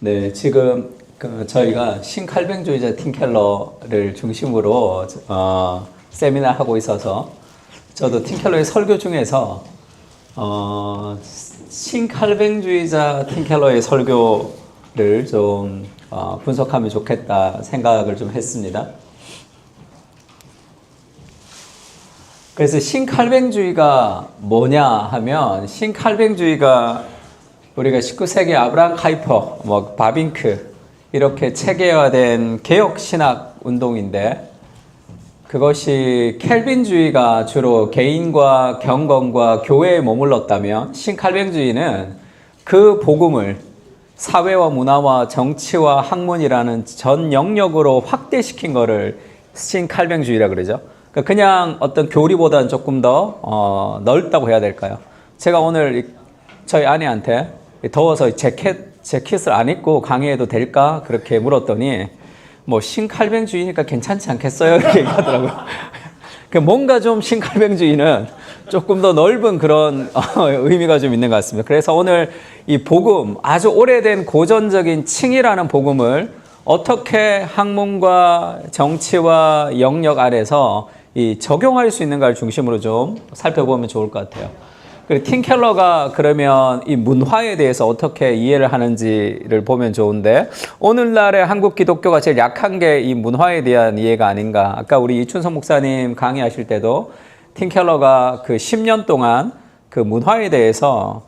네, 지금 저희가 신칼뱅주의자 팀 켈러를 중심으로 세미나 하고 있어서 저도 팀 켈러의 설교 중에서 신칼뱅주의자 팀 켈러의 설교를 좀 분석하면 좋겠다 생각을 좀 했습니다. 그래서 신칼뱅주의가 뭐냐 하면 신칼뱅주의가 우리가 19세기 아브라함 카이퍼, 바빙크 이렇게 체계화된 개혁 신학 운동인데 그것이 켈빈주의가 주로 개인과 경건과 교회에 머물렀다면 신칼뱅주의는 그 복음을 사회와 문화와 정치와 학문이라는 전 영역으로 확대시킨 거를 신칼뱅주의라 그러죠. 그냥 어떤 교리보다는 조금 더 넓다고 해야 될까요? 제가 오늘 저희 아내한테 더워서 재킷을 안 입고 강의해도 될까? 그렇게 물었더니 신칼뱅주의니까 괜찮지 않겠어요? 이렇게 얘기하더라고요. 뭔가 좀 신칼뱅주의는 조금 더 넓은 그런 의미가 좀 있는 것 같습니다. 그래서 오늘 이 복음, 아주 오래된 고전적인 칭이라는 복음을 어떻게 학문과 정치와 영역 안에서 적용할 수 있는가를 중심으로 좀 살펴보면 좋을 것 같아요. 그리고 팀 켈러가 그러면 이 문화에 대해서 어떻게 이해를 하는지를 보면 좋은데 오늘날의 한국 기독교가 제일 약한 게 이 문화에 대한 이해가 아닌가. 아까 우리 이춘성 목사님 강의하실 때도 팀 켈러가 그 10년 동안 그 문화에 대해서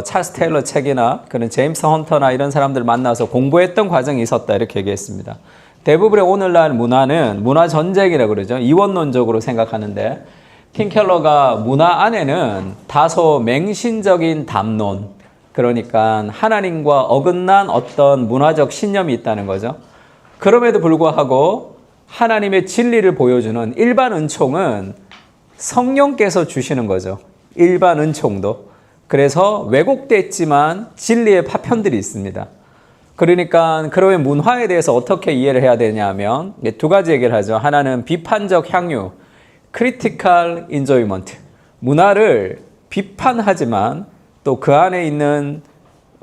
찰스 테일러 책이나 그런 제임스 헌터나 이런 사람들 만나서 공부했던 과정이 있었다 이렇게 얘기했습니다. 대부분의 오늘날 문화는 문화 전쟁이라고 그러죠. 이원론적으로 생각하는데 팀 켈러가 문화 안에는 다소 맹신적인 담론, 그러니까 하나님과 어긋난 어떤 문화적 신념이 있다는 거죠. 그럼에도 불구하고 하나님의 진리를 보여주는 일반 은총은 성령께서 주시는 거죠. 일반 은총도. 그래서 왜곡됐지만 진리의 파편들이 있습니다. 그러니까 그러면 문화에 대해서 어떻게 이해를 해야 되냐면 두 가지 얘기를 하죠. 하나는 비판적 향유, critical enjoyment. 문화를 비판하지만 또 그 안에 있는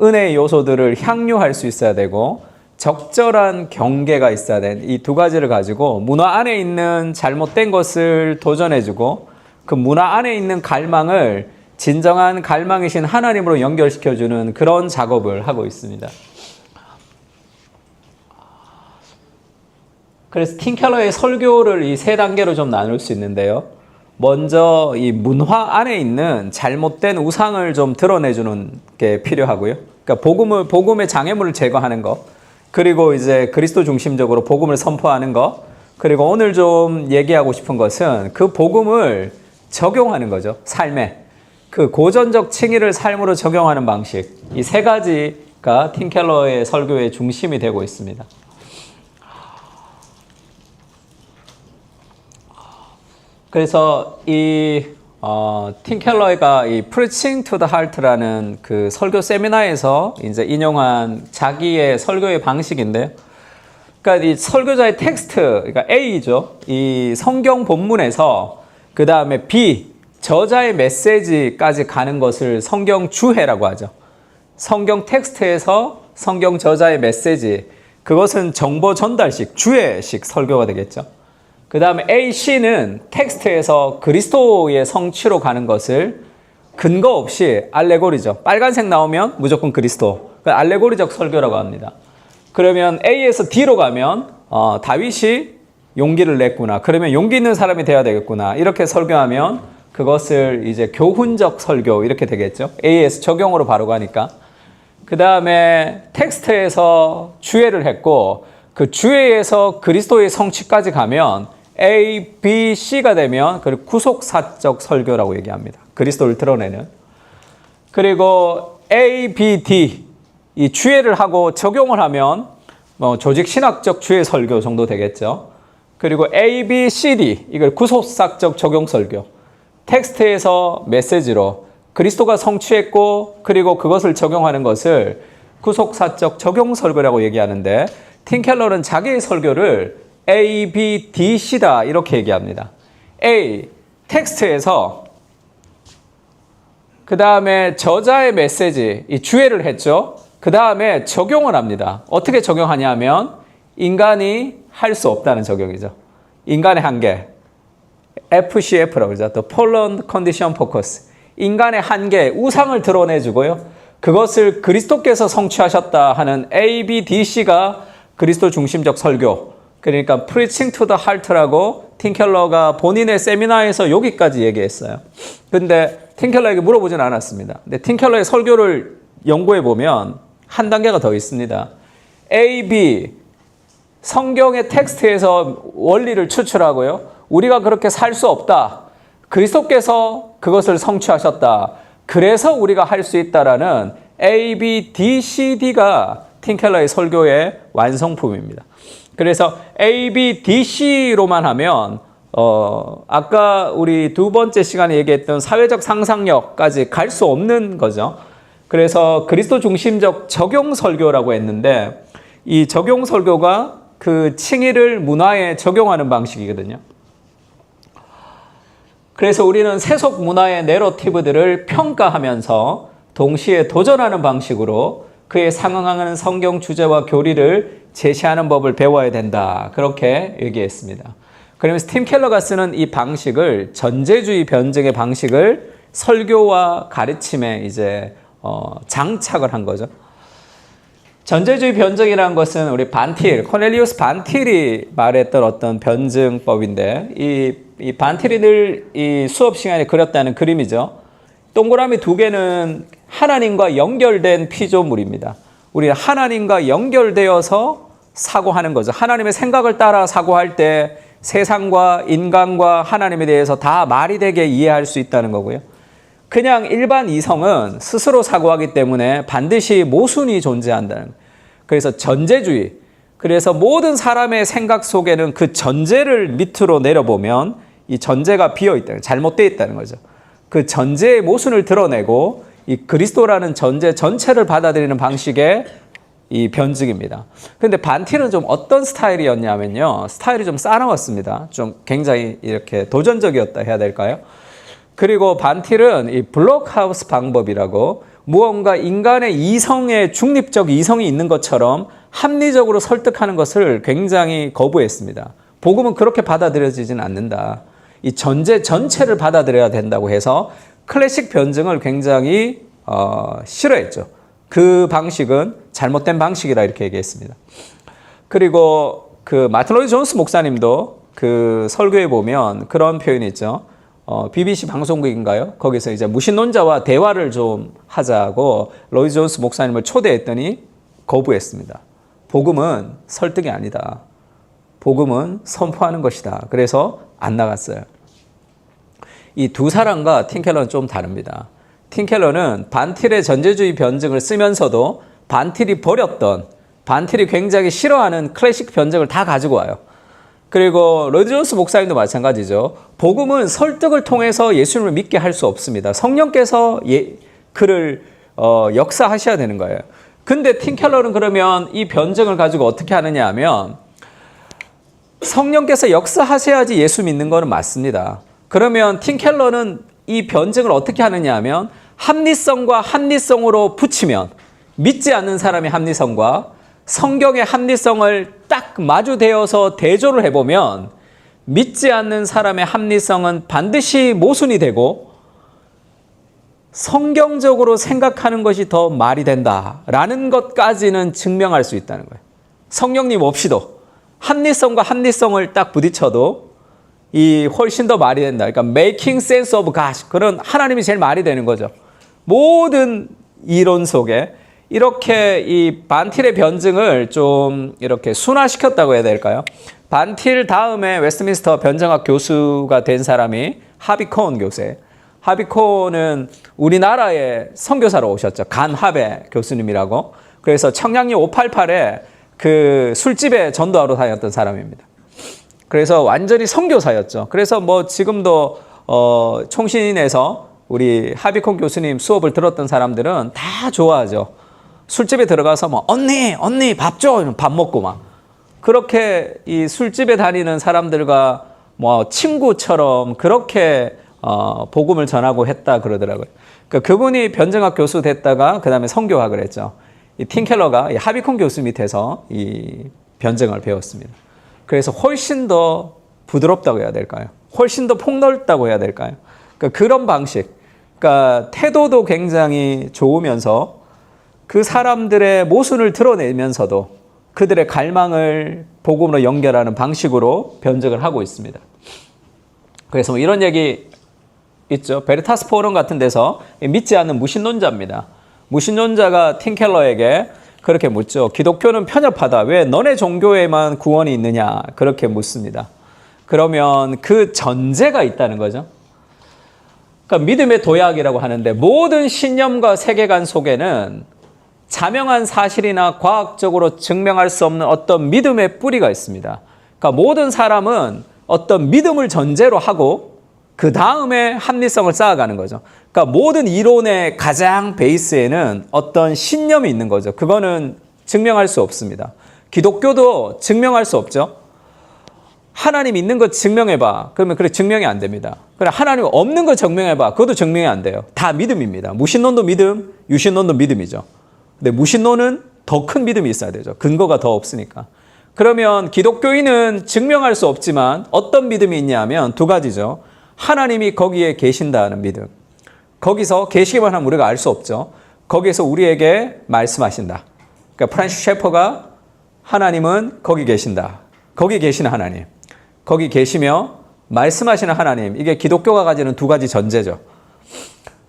은혜의 요소들을 향유할 수 있어야 되고 적절한 경계가 있어야 되는 이 두 가지를 가지고 문화 안에 있는 잘못된 것을 도전해주고 그 문화 안에 있는 갈망을 진정한 갈망이신 하나님으로 연결시켜주는 그런 작업을 하고 있습니다. 그래서 팀 켈러의 설교를 이 세 단계로 좀 나눌 수 있는데요. 먼저 이 문화 안에 있는 잘못된 우상을 좀 드러내주는 게 필요하고요. 그러니까 복음의 장애물을 제거하는 것, 그리고 이제 그리스도 중심적으로 복음을 선포하는 것, 그리고 오늘 좀 얘기하고 싶은 것은 그 복음을 적용하는 거죠. 삶에. 그 고전적 칭의를 삶으로 적용하는 방식. 이 세 가지가 팀 켈러의 설교의 중심이 되고 있습니다. 그래서 팀 켈러가 이 Preaching to the Heart라는 그 설교 세미나에서 이제 인용한 자기의 설교의 방식인데요. 그러니까 이 설교자의 텍스트, 그러니까 A죠. 이 성경 본문에서 그 다음에 B, 저자의 메시지까지 가는 것을 성경 주해라고 하죠. 성경 텍스트에서 성경 저자의 메시지, 그것은 정보 전달식, 주해식 설교가 되겠죠. 그 다음에 AC는 텍스트에서 그리스도의 성취로 가는 것을 근거 없이 알레고리죠. 빨간색 나오면 무조건 그리스도. 알레고리적 설교라고 합니다. 그러면 A에서 D로 가면 다윗이 용기를 냈구나. 그러면 용기 있는 사람이 되어야 되겠구나. 이렇게 설교하면 그것을 이제 교훈적 설교 이렇게 되겠죠. A에서 적용으로 바로 가니까. 그 다음에 텍스트에서 주해를 했고 그 주해에서 그리스도의 성취까지 가면 A, B, C가 되면 그걸 구속사적 설교라고 얘기합니다. 그리스도를 드러내는. 그리고 A, B, D 이 주해를 하고 적용을 하면 조직 신학적 주해 설교 정도 되겠죠. 그리고 A, B, C, D 이걸 구속사적 적용 설교. 텍스트에서 메시지로 그리스도가 성취했고 그리고 그것을 적용하는 것을 구속사적 적용 설교라고 얘기하는데 팀 켈러는 자기의 설교를 A, B, D, C다 이렇게 얘기합니다. A, 텍스트에서 그 다음에 저자의 메시지, 이 주해를 했죠. 그 다음에 적용을 합니다. 어떻게 적용하냐면 인간이 할 수 없다는 적용이죠. 인간의 한계. FCF라고 그러죠. The Fallen Condition Focus. 인간의 한계, 우상을 드러내주고요. 그것을 그리스도께서 성취하셨다 하는 ABDC가 그리스도 중심적 설교. 그러니까 Preaching to the Heart라고 팀켈러가 본인의 세미나에서 여기까지 얘기했어요. 근데 팀켈러에게 물어보진 않았습니다. 근데 팀켈러의 설교를 연구해 보면 한 단계가 더 있습니다. A, B, 성경의 텍스트에서 원리를 추출하고요. 우리가 그렇게 살 수 없다. 그리스도께서 그것을 성취하셨다. 그래서 우리가 할 수 있다라는 A, B, D, C, D가 팀켈러의 설교의 완성품입니다. 그래서 A, B, D, C로만 하면 아까 우리 두 번째 시간에 얘기했던 사회적 상상력까지 갈 수 없는 거죠. 그래서 그리스도 중심적 적용 설교라고 했는데 이 적용 설교가 그 칭의를 문화에 적용하는 방식이거든요. 그래서 우리는 세속 문화의 내러티브들을 평가하면서 동시에 도전하는 방식으로 그에 상응하는 성경 주제와 교리를 제시하는 법을 배워야 된다. 그렇게 얘기했습니다. 그러면서 팀 켈러가 쓰는 이 방식을 전제주의 변증의 방식을 설교와 가르침에 이제 장착을 한 거죠. 전제주의 변증이라는 것은 우리 반틸, 코넬리우스 반틸이 말했던 어떤 변증법인데 이 반틸이 늘 이 수업 시간에 그렸다는 그림이죠. 동그라미 두 개는 하나님과 연결된 피조물입니다. 우리 하나님과 연결되어서 사고하는 거죠. 하나님의 생각을 따라 사고할 때 세상과 인간과 하나님에 대해서 다 말이 되게 이해할 수 있다는 거고요. 그냥 일반 이성은 스스로 사고하기 때문에 반드시 모순이 존재한다는 거예요. 그래서 전제주의. 그래서 모든 사람의 생각 속에는 그 전제를 밑으로 내려보면 이 전제가 비어있다는, 잘못되어 있다는 거죠. 그 전제의 모순을 드러내고 이 그리스도라는 전제 전체를 받아들이는 방식의 이 변증입니다. 그런데 반틸은 좀 어떤 스타일이었냐면요. 스타일이 좀 싸나웠습니다. 좀 굉장히 이렇게 도전적이었다 해야 될까요? 그리고 반틸은 이 블록하우스 방법이라고 무언가 인간의 이성에 중립적 이성이 있는 것처럼 합리적으로 설득하는 것을 굉장히 거부했습니다. 복음은 그렇게 받아들여지진 않는다. 이 전제 전체를 받아들여야 된다고 해서 클래식 변증을 굉장히 싫어했죠. 그 방식은 잘못된 방식이라 이렇게 얘기했습니다. 그리고 그 마틴 로이드 존스 목사님도 그 설교에 보면 그런 표현이 있죠. BBC 방송국인가요? 거기서 이제 무신론자와 대화를 좀 하자고 로이드 존스 목사님을 초대했더니 거부했습니다. 복음은 설득이 아니다. 복음은 선포하는 것이다. 그래서 안 나갔어요. 이 두 사람과 팀 켈러는 좀 다릅니다. 팀 켈러는 반틸의 전제주의 변증을 쓰면서도 반틸이 버렸던, 반틸이 굉장히 싫어하는 클래식 변증을 다 가지고 와요. 그리고 로이드 존스 목사님도 마찬가지죠. 복음은 설득을 통해서 예수님을 믿게 할 수 없습니다. 성령께서 그를 역사하셔야 되는 거예요. 근데 팀 켈러는 그러면 이 변증을 가지고 어떻게 하느냐 하면 성령께서 역사하셔야지 예수 믿는 거는 맞습니다. 그러면 팀 켈러는 이 변증을 어떻게 하느냐 하면 합리성과 합리성으로 붙이면 믿지 않는 사람의 합리성과 성경의 합리성을 딱 마주대어서 대조를 해보면 믿지 않는 사람의 합리성은 반드시 모순이 되고 성경적으로 생각하는 것이 더 말이 된다라는 것까지는 증명할 수 있다는 거예요. 성령님 없이도 합리성과 합리성을 딱 부딪혀도 이 훨씬 더 말이 된다. 그러니까 making sense of God. 그런 하나님이 제일 말이 되는 거죠. 모든 이론 속에 이렇게 이 반틸의 변증을 좀 이렇게 순화시켰다고 해야 될까요? 반틸 다음에 웨스트민스터 변증학 교수가 된 사람이 하비 코은 교수예요. 하비 코은은 우리나라에 선교사로 오셨죠. 간하베 교수님이라고. 그래서 청량리 588에 그 술집에 전도하러 다녔던 사람입니다. 그래서 완전히 선교사였죠. 그래서 뭐 지금도 총신에서 우리 하비콘 교수님 수업을 들었던 사람들은 다 좋아하죠. 술집에 들어가서 뭐 언니 밥 줘, 밥 먹고 막 그렇게 이 술집에 다니는 사람들과 뭐 친구처럼 그렇게 복음을 전하고 했다 그러더라고요. 그러니까 그분이 변증학 교수 됐다가 그 다음에 선교학을 했죠. 이 틴켈러가 이 하비콘 교수 밑에서 이 변증을 배웠습니다. 그래서 훨씬 더 부드럽다고 해야 될까요? 훨씬 더 폭넓다고 해야 될까요? 그러니까 그런 방식, 그러니까 태도도 굉장히 좋으면서 그 사람들의 모순을 드러내면서도 그들의 갈망을 복음으로 연결하는 방식으로 변증을 하고 있습니다. 그래서 뭐 이런 얘기 있죠. 베르타스 포럼 같은 데서 믿지 않는 무신론자입니다. 무신론자가 틴켈러에게 그렇게 묻죠. 기독교는 편협하다. 왜 너네 종교에만 구원이 있느냐? 그렇게 묻습니다. 그러면 그 전제가 있다는 거죠. 그러니까 믿음의 도약이라고 하는데 모든 신념과 세계관 속에는 자명한 사실이나 과학적으로 증명할 수 없는 어떤 믿음의 뿌리가 있습니다. 그러니까 모든 사람은 어떤 믿음을 전제로 하고 그 다음에 합리성을 쌓아가는 거죠. 그러니까 모든 이론의 가장 베이스에는 어떤 신념이 있는 거죠. 그거는 증명할 수 없습니다. 기독교도 증명할 수 없죠. 하나님 있는 거 증명해봐. 그러면 그래 증명이 안 됩니다. 그래 하나님 없는 거 증명해봐. 그것도 증명이 안 돼요. 다 믿음입니다. 무신론도 믿음, 유신론도 믿음이죠. 근데 무신론은 더 큰 믿음이 있어야 되죠. 근거가 더 없으니까. 그러면 기독교인은 증명할 수 없지만 어떤 믿음이 있냐면 두 가지죠. 하나님이 거기에 계신다는 믿음. 거기서 계시기만 하면 우리가 알 수 없죠. 거기에서 우리에게 말씀하신다. 그러니까 프란시스 셰퍼가 하나님은 거기 계신다. 거기 계시는 하나님. 거기 계시며 말씀하시는 하나님. 이게 기독교가 가지는 두 가지 전제죠.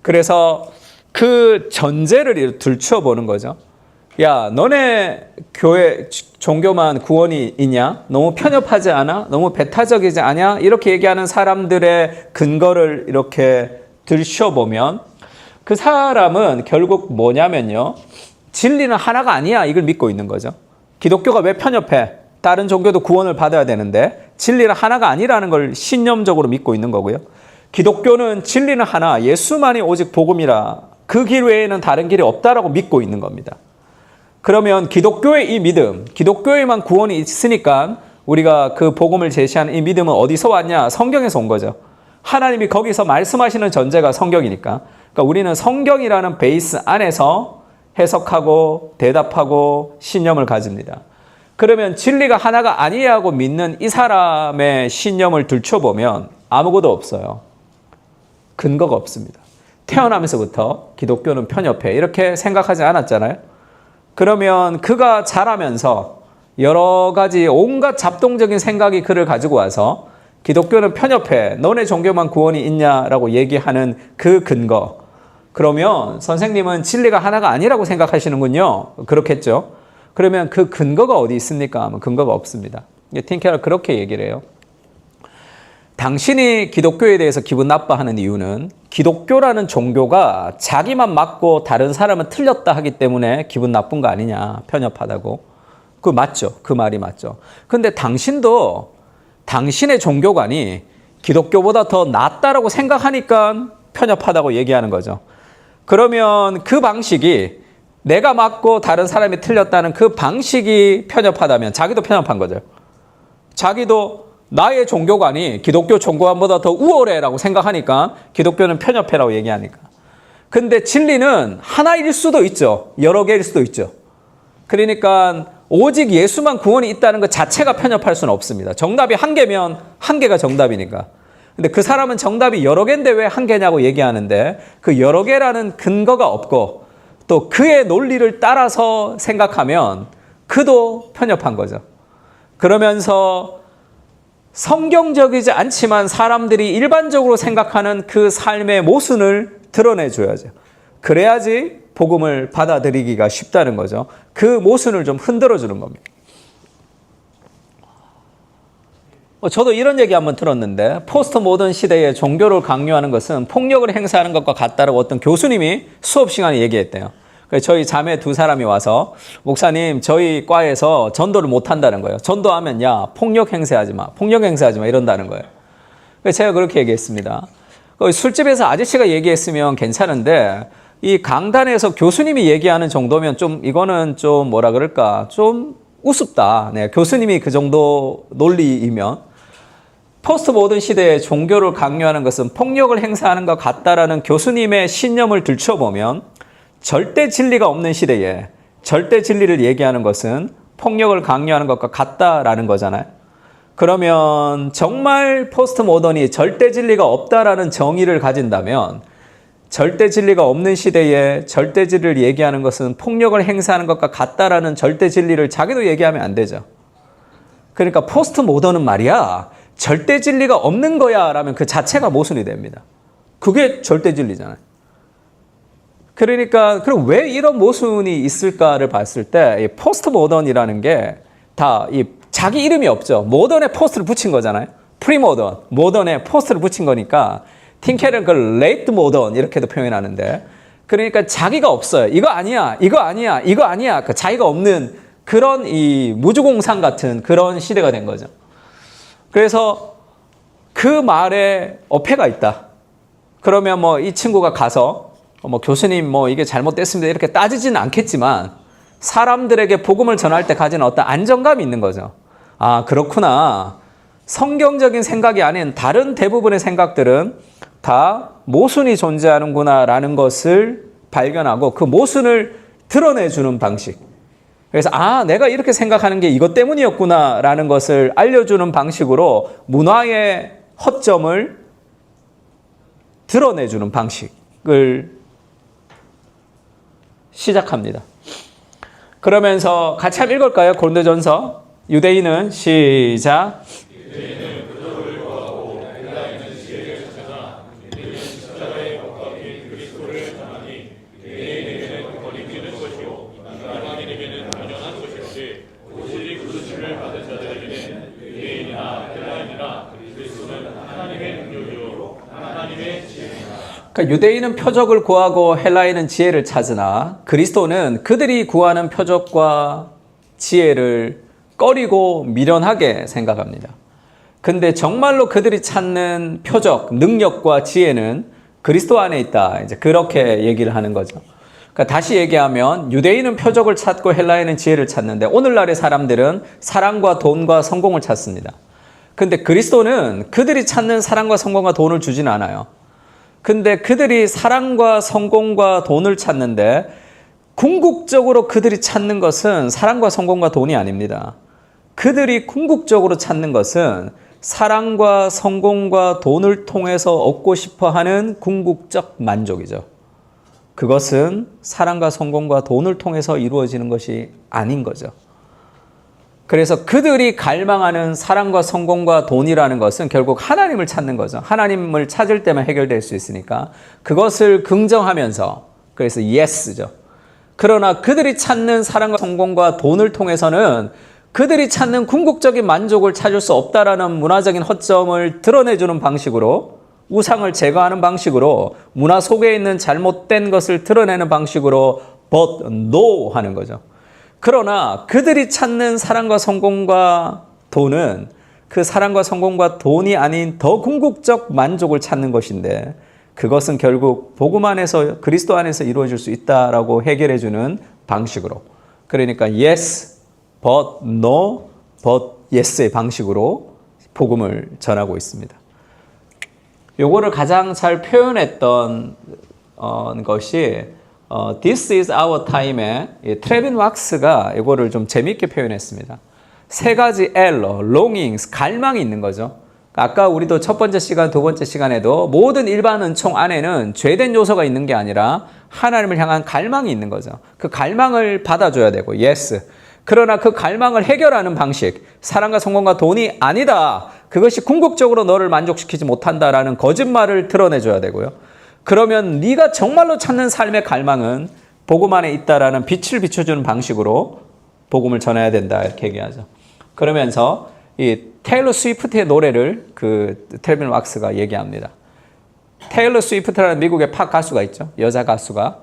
그래서 그 전제를 들추어 보는 거죠. 야, 너네 교회 종교만 구원이 있냐? 너무 편협하지 않아? 너무 배타적이지 않냐? 이렇게 얘기하는 사람들의 근거를 이렇게 들추어 보면 그 사람은 결국 뭐냐면요. 진리는 하나가 아니야. 이걸 믿고 있는 거죠. 기독교가 왜 편협해? 다른 종교도 구원을 받아야 되는데 진리는 하나가 아니라는 걸 신념적으로 믿고 있는 거고요. 기독교는 진리는 하나, 예수만이 오직 복음이라 그 길 외에는 다른 길이 없다라고 믿고 있는 겁니다. 그러면 기독교의 이 믿음, 기독교에만 구원이 있으니까 우리가 그 복음을 제시하는 이 믿음은 어디서 왔냐? 성경에서 온 거죠. 하나님이 거기서 말씀하시는 전제가 성경이니까. 그러니까 우리는 성경이라는 베이스 안에서 해석하고 대답하고 신념을 가집니다. 그러면 진리가 하나가 아니라고 믿는 이 사람의 신념을 들춰보면 아무것도 없어요. 근거가 없습니다. 태어나면서부터 기독교는 편협해 이렇게 생각하지 않았잖아요. 그러면 그가 자라면서 여러 가지 온갖 잡동적인 생각이 그를 가지고 와서 기독교는 편협해. 너네 종교만 구원이 있냐라고 얘기하는 그 근거. 그러면 선생님은 진리가 하나가 아니라고 생각하시는군요. 그렇겠죠. 그러면 그 근거가 어디 있습니까? 하면 근거가 없습니다. 틴켈러 그렇게 얘기를 해요. 당신이 기독교에 대해서 기분 나빠하는 이유는 기독교라는 종교가 자기만 맞고 다른 사람은 틀렸다 하기 때문에 기분 나쁜 거 아니냐, 편협하다고. 그거 맞죠. 그 말이 맞죠. 근데 당신도 당신의 종교관이 기독교보다 더 낫다라고 생각하니까 편협하다고 얘기하는 거죠. 그러면 그 방식이 내가 맞고 다른 사람이 틀렸다는 그 방식이 편협하다면 자기도 편협한 거죠. 자기도 나의 종교관이 기독교 종교관보다 더 우월해라고 생각하니까 기독교는 편협해라고 얘기하니까. 근데 진리는 하나일 수도 있죠. 여러 개일 수도 있죠. 그러니까 오직 예수만 구원이 있다는 것 자체가 편협할 수는 없습니다. 정답이 한 개면 한 개가 정답이니까. 근데 그 사람은 정답이 여러 개인데 왜 한 개냐고 얘기하는데 그 여러 개라는 근거가 없고 또 그의 논리를 따라서 생각하면 그도 편협한 거죠. 그러면서 성경적이지 않지만 사람들이 일반적으로 생각하는 그 삶의 모순을 드러내줘야죠. 그래야지 복음을 받아들이기가 쉽다는 거죠. 그 모순을 좀 흔들어주는 겁니다. 저도 이런 얘기 한번 들었는데 포스트 모던 시대에 종교를 강요하는 것은 폭력을 행사하는 것과 같다라고 어떤 교수님이 수업 시간에 얘기했대요. 그래서 저희 자매 두 사람이 와서 목사님 저희 과에서 전도를 못 한다는 거예요. 전도하면 야 폭력 행사하지 마. 폭력 행사하지 마 이런다는 거예요. 그래서 제가 그렇게 얘기했습니다. 술집에서 아저씨가 얘기했으면 괜찮은데 이 강단에서 교수님이 얘기하는 정도면 좀 이거는 좀 뭐라 그럴까 좀 우습다. 네, 교수님이 그 정도 논리이면 포스트 모던 시대에 종교를 강요하는 것은 폭력을 행사하는 것 같다라는 교수님의 신념을 들춰보면 절대 진리가 없는 시대에 절대 진리를 얘기하는 것은 폭력을 강요하는 것과 같다라는 거잖아요. 그러면 정말 포스트 모던이 절대 진리가 없다라는 정의를 가진다면 절대 진리가 없는 시대에 절대 진리를 얘기하는 것은 폭력을 행사하는 것과 같다라는 절대 진리를 자기도 얘기하면 안 되죠. 그러니까 포스트 모던은 말이야 절대 진리가 없는 거야 라면 그 자체가 모순이 됩니다. 그게 절대 진리잖아요. 그러니까 그럼 왜 이런 모순이 있을까를 봤을 때 포스트 모던이라는 게 다 자기 이름이 없죠. 모던에 포스트를 붙인 거잖아요. 프리모던, 모던에 포스트를 붙인 거니까 틴켈은 그걸 레이트 모던 이렇게도 표현하는데 그러니까 자기가 없어요. 이거 아니야, 이거 아니야, 이거 아니야. 그러니까 자기가 없는 그런 이 무주공산 같은 그런 시대가 된 거죠. 그래서 그 말에 어폐가 있다. 그러면 뭐 이 친구가 가서 뭐 교수님 뭐 이게 잘못됐습니다 이렇게 따지지는 않겠지만 사람들에게 복음을 전할 때 가지는 어떤 안정감이 있는 거죠. 아, 그렇구나. 성경적인 생각이 아닌 다른 대부분의 생각들은 다 모순이 존재하는구나라는 것을 발견하고 그 모순을 드러내주는 방식. 그래서 아, 내가 이렇게 생각하는 게 이것 때문이었구나라는 것을 알려주는 방식으로 문화의 허점을 드러내주는 방식을 시작합니다. 그러면서 같이 한번 읽을까요? 고린도전서. 유대인은 시작. 유대인은 표적을 구하고 헬라인은 지혜를 찾으나 우리는 십자가에 가까이 그리스도를 전하니 유대인에게는 거리끼는 것이요 이방인에게는 당연한 것이지 오직 부르심을 받은 자들에게는 유대인이나 헬라인이나 그리스도는 하나님의 능력이요 하나님의 지혜이다. 그러니까 유대인은 표적을 구하고 헬라인은 지혜를 찾으나 그리스도는 그들이 구하는 표적과 지혜를 꺼리고 미련하게 생각합니다. 근데 정말로 그들이 찾는 표적, 능력과 지혜는 그리스도 안에 있다. 이제 그렇게 얘기를 하는 거죠. 그러니까 다시 얘기하면 유대인은 표적을 찾고 헬라인은 지혜를 찾는데 오늘날의 사람들은 사랑과 돈과 성공을 찾습니다. 근데 그리스도는 그들이 찾는 사랑과 성공과 돈을 주진 않아요. 근데 그들이 사랑과 성공과 돈을 찾는데 궁극적으로 그들이 찾는 것은 사랑과 성공과 돈이 아닙니다. 그들이 궁극적으로 찾는 것은 사랑과 성공과 돈을 통해서 얻고 싶어 하는 궁극적 만족이죠. 그것은 사랑과 성공과 돈을 통해서 이루어지는 것이 아닌 거죠. 그래서 그들이 갈망하는 사랑과 성공과 돈이라는 것은 결국 하나님을 찾는 거죠. 하나님을 찾을 때만 해결될 수 있으니까 그것을 긍정하면서 그래서 yes죠. 그러나 그들이 찾는 사랑과 성공과 돈을 통해서는 그들이 찾는 궁극적인 만족을 찾을 수 없다라는 문화적인 허점을 드러내주는 방식으로 우상을 제거하는 방식으로 문화 속에 있는 잘못된 것을 드러내는 방식으로 but no 하는 거죠. 그러나 그들이 찾는 사랑과 성공과 돈은 그 사랑과 성공과 돈이 아닌 더 궁극적 만족을 찾는 것인데 그것은 결국 복음 안에서 그리스도 안에서 이루어질 수 있다라고 해결해 주는 방식으로 그러니까 yes, but no, but yes의 방식으로 복음을 전하고 있습니다. 요거를 가장 잘 표현했던 것이 This is our time에 트레빈 왁스가 이거를 좀 재미있게 표현했습니다. 세 가지 L, longings, 갈망이 있는 거죠. 아까 우리도 첫 번째 시간, 두 번째 시간에도 모든 일반 은총 안에는 죄된 요소가 있는 게 아니라 하나님을 향한 갈망이 있는 거죠. 그 갈망을 받아줘야 되고, yes. 그러나 그 갈망을 해결하는 방식, 사랑과 성공과 돈이 아니다. 그것이 궁극적으로 너를 만족시키지 못한다라는 거짓말을 드러내줘야 되고요. 그러면 네가 정말로 찾는 삶의 갈망은 복음 안에 있다라는 빛을 비춰주는 방식으로 복음을 전해야 된다 이렇게 얘기하죠. 그러면서 이 테일러 스위프트의 노래를 그 트레빈 왁스가 얘기합니다. 테일러 스위프트라는 미국의 팝 가수가 있죠. 여자 가수가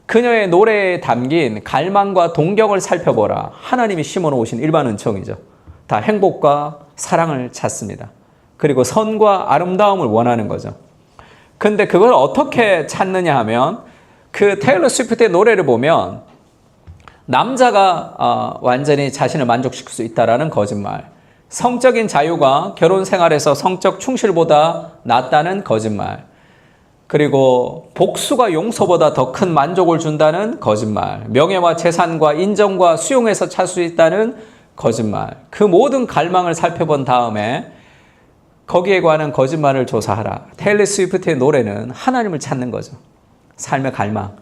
그녀의 노래에 담긴 갈망과 동경을 살펴보라. 하나님이 심어놓으신 일반 은총이죠. 다 행복과 사랑을 찾습니다. 그리고 선과 아름다움을 원하는 거죠. 근데 그걸 어떻게 찾느냐 하면 그 테일러 스위프트의 노래를 보면 남자가 완전히 자신을 만족시킬 수 있다라는 거짓말, 성적인 자유가 결혼 생활에서 성적 충실보다 낫다는 거짓말, 그리고 복수가 용서보다 더 큰 만족을 준다는 거짓말, 명예와 재산과 인정과 수용해서 찾을 수 있다는 거짓말, 그 모든 갈망을 살펴본 다음에 거기에 관한 거짓말을 조사하라. 테일러 스위프트의 노래는 하나님을 찾는 거죠. 삶의 갈망.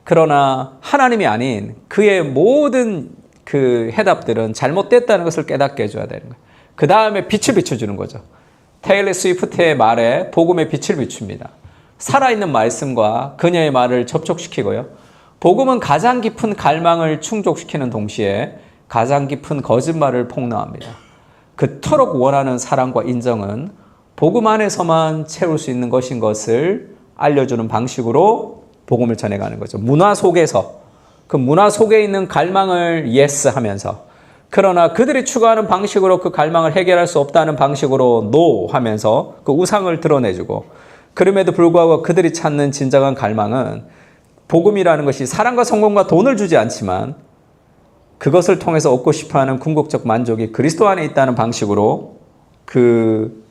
그러나 하나님이 아닌 그의 모든 그 해답들은 잘못됐다는 것을 깨닫게 해줘야 되는 거예요. 그 다음에 빛을 비춰주는 거죠. 테일러 스위프트의 말에 복음의 빛을 비춥니다. 살아있는 말씀과 그녀의 말을 접촉시키고요. 복음은 가장 깊은 갈망을 충족시키는 동시에 가장 깊은 거짓말을 폭로합니다. 그토록 원하는 사랑과 인정은 복음 안에서만 채울 수 있는 것인 것을 알려주는 방식으로 복음을 전해가는 거죠. 문화 속에서, 그 문화 속에 있는 갈망을 yes 하면서, 그러나 그들이 추구하는 방식으로 그 갈망을 해결할 수 없다는 방식으로 no 하면서 그 우상을 드러내주고, 그럼에도 불구하고 그들이 찾는 진정한 갈망은 복음이라는 것이 사랑과 성공과 돈을 주지 않지만 그것을 통해서 얻고 싶어하는 궁극적 만족이 그리스도 안에 있다는 방식으로 그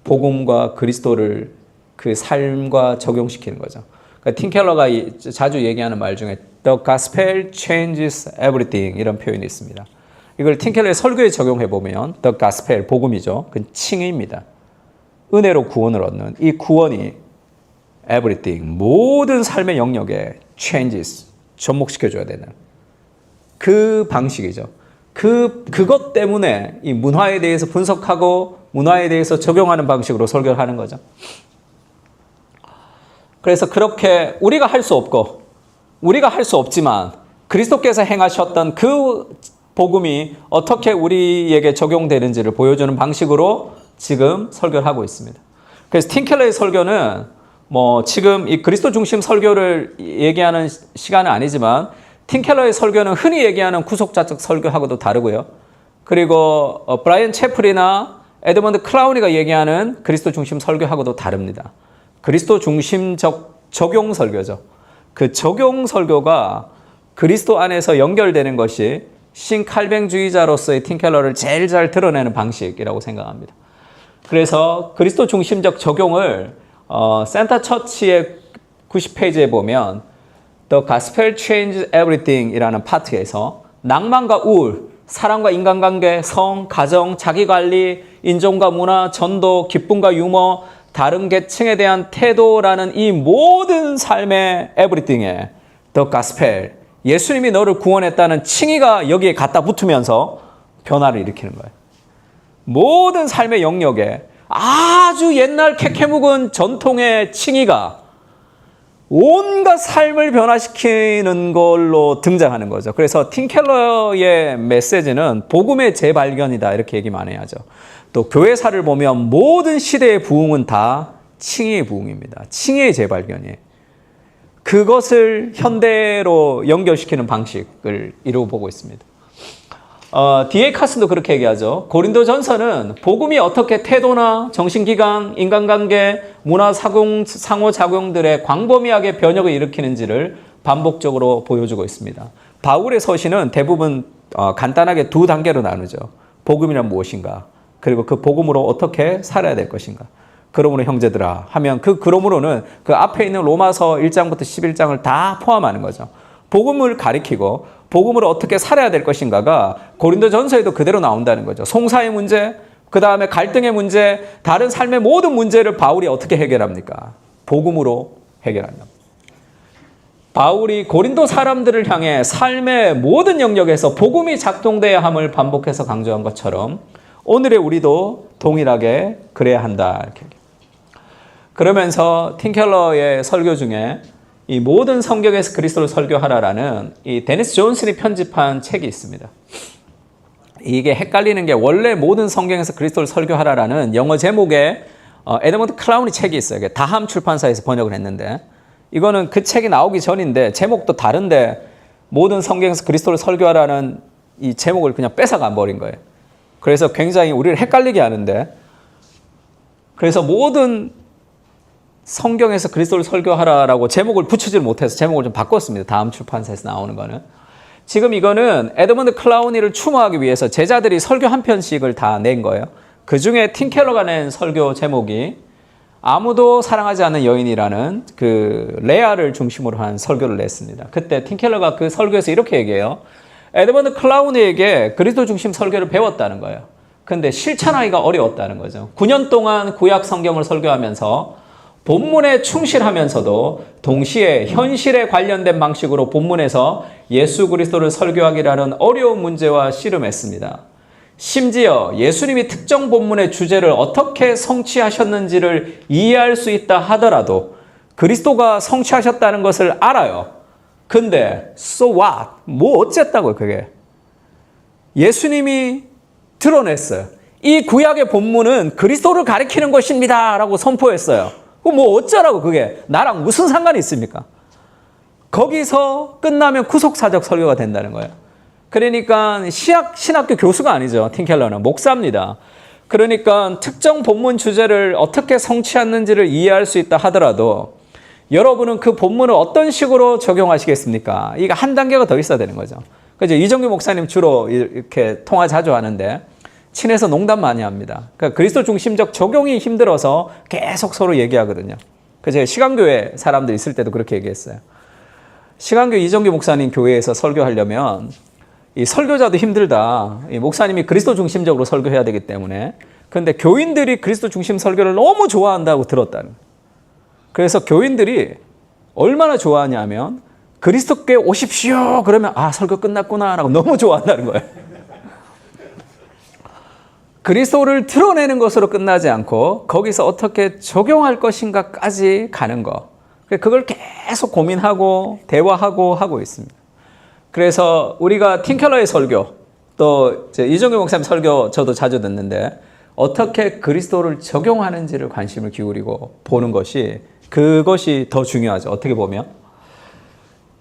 복음과 그리스도를 그 삶과 적용시키는 거죠. 그러니까 팀 켈러가 자주 얘기하는 말 중에 The gospel changes everything 이런 표현이 있습니다. 이걸 팀 켈러의 설교에 적용해 보면 The gospel, 복음이죠. 그건 칭의입니다. 은혜로 구원을 얻는 이 구원이 everything, 모든 삶의 영역에 changes, 접목시켜줘야 되는 그 방식이죠. 그것 때문에 이 문화에 대해서 분석하고 문화에 대해서 적용하는 방식으로 설교를 하는 거죠. 그래서 그렇게 우리가 할 수 없고 우리가 할 수 없지만 그리스도께서 행하셨던 그 복음이 어떻게 우리에게 적용되는지를 보여주는 방식으로 지금 설교를 하고 있습니다. 그래서 팀 켈러의 설교는 지금 이 그리스도 중심 설교를 얘기하는 시간은 아니지만 팀 켈러의 설교는 흔히 얘기하는 구속자적 설교하고도 다르고요. 그리고 브라이언 채플이나 에드먼드 클라우니가 얘기하는 그리스도 중심 설교하고도 다릅니다. 그리스도 중심적 적용 설교죠. 그 적용 설교가 그리스도 안에서 연결되는 것이 신칼뱅주의자로서의 팀 켈러를 제일 잘 드러내는 방식이라고 생각합니다. 그래서 그리스도 중심적 적용을 센터 처치의 90페이지에 보면 The Gospel Changes Everything 이라는 파트에서 낭만과 우울, 사랑과 인간관계, 성, 가정, 자기관리, 인종과 문화, 전도, 기쁨과 유머, 다른 계층에 대한 태도라는 이 모든 삶의 everything에 The Gospel, 예수님이 너를 구원했다는 칭의가 여기에 갖다 붙으면서 변화를 일으키는 거예요. 모든 삶의 영역에 아주 옛날 캐캐묵은 전통의 칭의가 온갖 삶을 변화시키는 걸로 등장하는 거죠. 그래서 팀 켈러의 메시지는 복음의 재발견이다 이렇게 얘기 많이 하죠. 또 교회사를 보면 모든 시대의 부흥은 다 칭의의 부흥입니다. 칭의의 재발견이에요. 그것을 현대로 연결시키는 방식을 이루어 보고 있습니다. D.A. 카슨도 그렇게 얘기하죠. 고린도전서는 복음이 어떻게 태도나 정신기강, 인간관계, 문화 상호작용들의 광범위하게 변혁을 일으키는지를 반복적으로 보여주고 있습니다. 바울의 서신은 대부분 간단하게 두 단계로 나누죠. 복음이란 무엇인가? 그리고 그 복음으로 어떻게 살아야 될 것인가? 그러므로 형제들아 하면 그러므로는 그 앞에 있는 로마서 1장부터 11장을 다 포함하는 거죠. 복음을 가리키고 복음으로 어떻게 살아야 될 것인가가 고린도전서에도 그대로 나온다는 거죠. 송사의 문제, 그 다음에 갈등의 문제, 다른 삶의 모든 문제를 바울이 어떻게 해결합니까? 복음으로 해결한다. 바울이 고린도 사람들을 향해 삶의 모든 영역에서 복음이 작동돼야 함을 반복해서 강조한 것처럼 오늘의 우리도 동일하게 그래야 한다. 이렇게. 그러면서 팀 켈러의 설교 중에 이 모든 성경에서 그리스도를 설교하라라는 이 데니스 존슨이 편집한 책이 있습니다. 이게 헷갈리는 게 원래 모든 성경에서 그리스도를 설교하라라는 영어 제목에 에드먼드 클라우니 책이 있어요. 다함 출판사에서 번역을 했는데 이거는 그 책이 나오기 전인데 제목도 다른데 모든 성경에서 그리스도를 설교하라는 이 제목을 그냥 뺏어가 버린 거예요. 그래서 굉장히 우리를 헷갈리게 하는데 그래서 모든 성경에서 그리스도를 설교하라라고 제목을 붙이질 못해서 제목을 좀 바꿨습니다. 다음 출판사에서 나오는 거는. 지금 이거는 에드먼드 클라우니를 추모하기 위해서 제자들이 설교 한 편씩을 다 낸 거예요. 그 중에 팀 켈러가 낸 설교 제목이 아무도 사랑하지 않는 여인이라는 그 레아를 중심으로 한 설교를 냈습니다. 그때 팀 켈러가 그 설교에서 이렇게 얘기해요. 에드먼드 클라우드에게 그리스도 중심 설교를 배웠다는 거예요. 근데 실천하기가 어려웠다는 거죠. 9년 동안 구약 성경을 설교하면서 본문에 충실하면서도 동시에 현실에 관련된 방식으로 본문에서 예수 그리스도를 설교하기라는 어려운 문제와 씨름했습니다. 심지어 예수님이 특정 본문의 주제를 어떻게 성취하셨는지를 이해할 수 있다 하더라도 그리스도가 성취하셨다는 것을 알아요. 근데 so what? 뭐 어쨌다고요 그게. 예수님이 드러냈어요. 이 구약의 본문은 그리스도를 가리키는 것입니다 라고 선포했어요. 뭐 어쩌라고 그게. 나랑 무슨 상관이 있습니까? 거기서 끝나면 구속사적 설교가 된다는 거예요. 그러니까 신학교 교수가 아니죠. 팀 켈러는 목사입니다. 그러니까 특정 본문 주제를 어떻게 성취했는지를 이해할 수 있다 하더라도 여러분은 그 본문을 어떤 식으로 적용하시겠습니까? 이거 한 단계가 더 있어야 되는 거죠. 그죠? 이정규 목사님 주로 이렇게 통화 자주 하는데 친해서 농담 많이 합니다. 그러니까 그리스도 중심적 적용이 힘들어서 계속 서로 얘기하거든요. 그래서 시간교회 사람들 있을 때도 그렇게 얘기했어요. 시간교회 이정규 목사님 교회에서 설교하려면 이 설교자도 힘들다. 이 목사님이 그리스도 중심적으로 설교해야 되기 때문에. 그런데 교인들이 그리스도 중심 설교를 너무 좋아한다고 들었다는 거예요. 그래서 교인들이 얼마나 좋아하냐면 그리스도께 오십시오. 그러면 아 설교 끝났구나 라고 너무 좋아한다는 거예요. 그리스도를 드러내는 것으로 끝나지 않고 거기서 어떻게 적용할 것인가까지 가는 거. 그걸 계속 고민하고 대화하고 하고 있습니다. 그래서 우리가 팀 켈러의 설교, 또 이정규 목사님 설교 저도 자주 듣는데 어떻게 그리스도를 적용하는지를 관심을 기울이고 보는 것이 그것이 더 중요하죠. 어떻게 보면.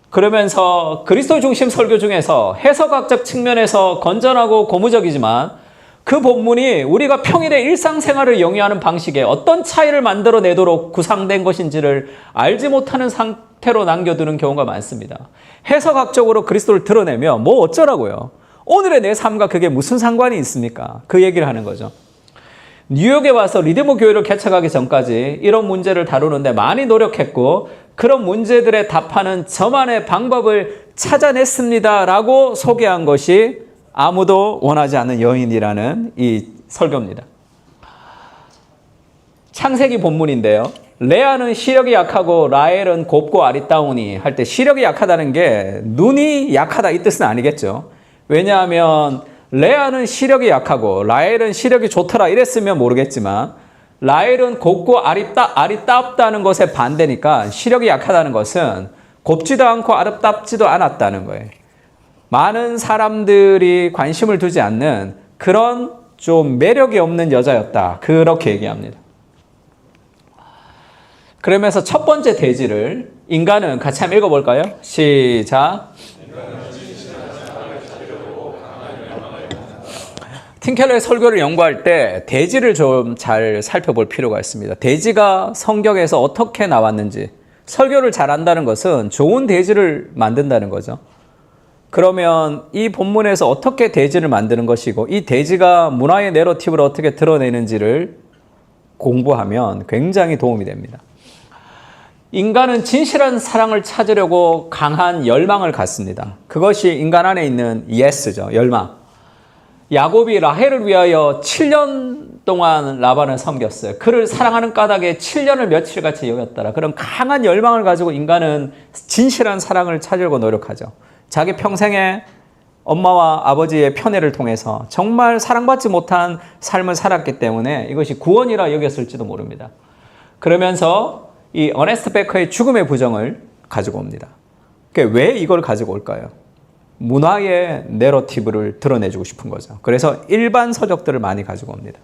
그러면서 그리스도 중심 설교 중에서 해석학적 측면에서 건전하고 고무적이지만 그 본문이 우리가 평일의 일상생활을 영위하는 방식에 어떤 차이를 만들어내도록 구상된 것인지를 알지 못하는 상태로 남겨두는 경우가 많습니다. 해석학적으로 그리스도를 드러내며 뭐 어쩌라고요. 오늘의 내 삶과 그게 무슨 상관이 있습니까? 그 얘기를 하는 거죠. 뉴욕에 와서 리드모 교회를 개척하기 전까지 이런 문제를 다루는데 많이 노력했고 그런 문제들에 답하는 저만의 방법을 찾아냈습니다 라고 소개한 것이 아무도 원하지 않는 여인이라는 이 설교입니다. 창세기 본문인데요. 레아는 시력이 약하고 라헬은 곱고 아리따우니 할 때 시력이 약하다는 게 눈이 약하다 이 뜻은 아니겠죠. 왜냐하면 레아는 시력이 약하고 라헬은 시력이 좋더라 이랬으면 모르겠지만 라헬은 곱고 아리따up다는 것의 반대니까 시력이 약하다는 것은 곱지도 않고 아름답지도 않았다는 거예요. 많은 사람들이 관심을 두지 않는 그런 좀 매력이 없는 여자였다. 그렇게 얘기합니다. 그러면서 첫 번째 대지를 인간은 같이 한번 읽어볼까요? 시작. 팀 켈러의 설교를 연구할 때 대지를 좀 잘 살펴볼 필요가 있습니다. 대지가 성경에서 어떻게 나왔는지 설교를 잘한다는 것은 좋은 대지를 만든다는 거죠. 그러면 이 본문에서 어떻게 대지를 만드는 것이고 이 대지가 문화의 내러티브를 어떻게 드러내는지를 공부하면 굉장히 도움이 됩니다. 인간은 진실한 사랑을 찾으려고 강한 열망을 갖습니다. 그것이 인간 안에 있는 예스죠. 열망. 야곱이 라헬을 위하여 7년 동안 라반을 섬겼어요. 그를 사랑하는 까닭에 7년을 며칠같이 여겼더라. 그런 강한 열망을 가지고 인간은 진실한 사랑을 찾으려고 노력하죠. 자기 평생에 엄마와 아버지의 편애를 통해서 정말 사랑받지 못한 삶을 살았기 때문에 이것이 구원이라 여겼을지도 모릅니다. 그러면서 이 어네스트 베커의 죽음의 부정을 가지고 옵니다. 왜 이걸 가지고 올까요? 문화의 내러티브를 드러내주고 싶은 거죠. 그래서 일반 서적들을 많이 가지고 옵니다.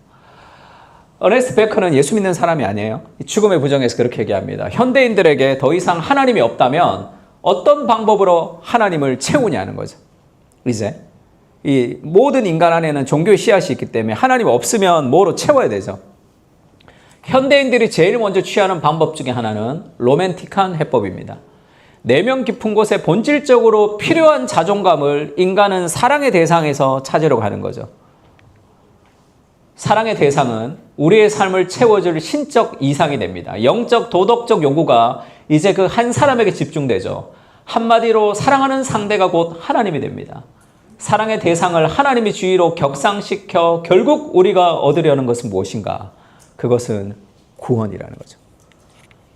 어네스트 베커는 예수 믿는 사람이 아니에요. 죽음의 부정에서 그렇게 얘기합니다. 현대인들에게 더 이상 하나님이 없다면 어떤 방법으로 하나님을 채우냐는 거죠. 이제 이 모든 인간 안에는 종교의 씨앗이 있기 때문에 하나님 없으면 뭐로 채워야 되죠. 현대인들이 제일 먼저 취하는 방법 중에 하나는 로맨틱한 해법입니다. 내면 깊은 곳에 본질적으로 필요한 자존감을 인간은 사랑의 대상에서 찾으려고 하는 거죠. 사랑의 대상은 우리의 삶을 채워줄 신적 이상이 됩니다. 영적, 도덕적 요구가 이제 그 한 사람에게 집중되죠. 한마디로 사랑하는 상대가 곧 하나님이 됩니다. 사랑의 대상을 하나님의 주의로 격상시켜 결국 우리가 얻으려는 것은 무엇인가? 그것은 구원이라는 거죠.